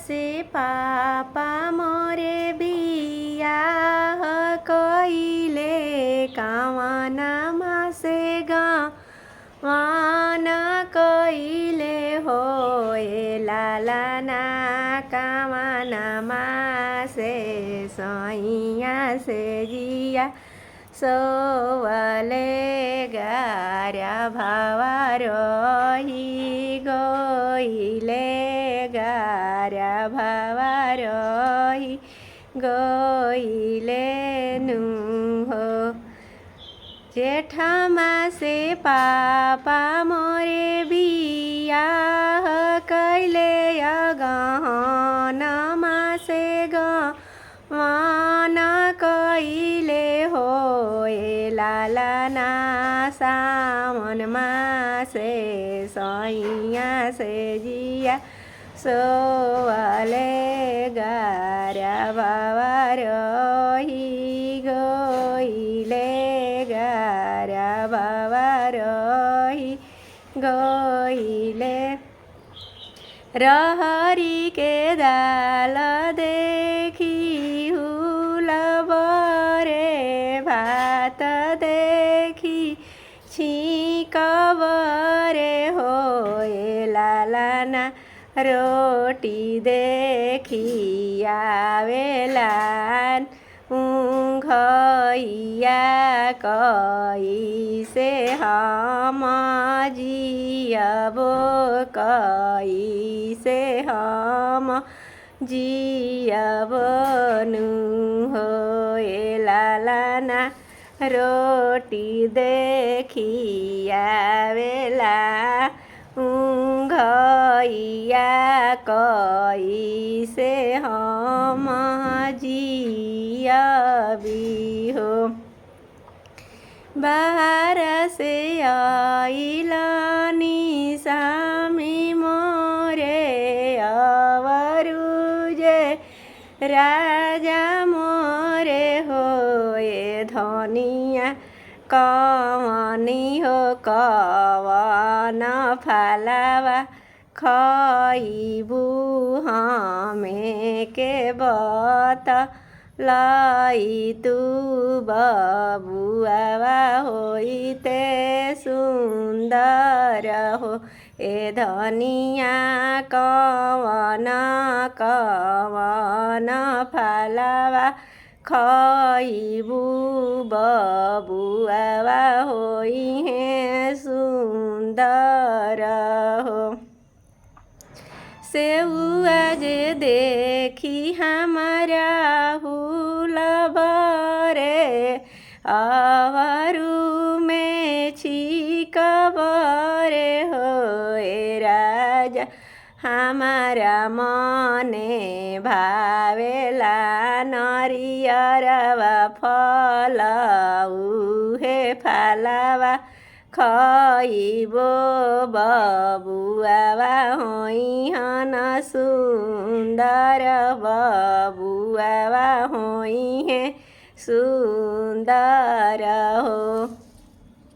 से पापा मोरे बियाह कइले कावनमा से गवान कइले हो लालना कावनमा से सैया से जिया सोवले गारा भावा रही गइले गारा भावा रही गइले नु हो जेठमा से पापा मोरे बियाह कइले अगहनमा से गवान कइले हो लालना सावनमा से सैया से जिया सोवले गारा भावा रही गइले गारा भावा रही गइले रहरी के दाल देखी हुलबरे भात देखी छिकबरे हो लालना रोटी देखी आवेलान ऊँघइया कैसे हम जियबो कैसे हम जियबो नु हो लालना रोटी देखी आवेला ऊँघइया कैसे हम जियबी हो बाहर से आइलानी सामी मोरे अवरुजे राजा मोरे होए धनिया कवनी हो कवन फलावा खइबू हमें के बत लाई तू बबुआ होइते सुंदर हो ए धनिया कवन कवन फलावा खइबू बबुआ होई है सुंदर हो सेउआ जे देखी हमारा हुलबरे अवरु में छिकबरे होए राजा हमारा मने भावेला नरियरवा फल उहे फलावा खइबो बबुआ होइहन सुंदर बबुआ होइहे सुंदर हो।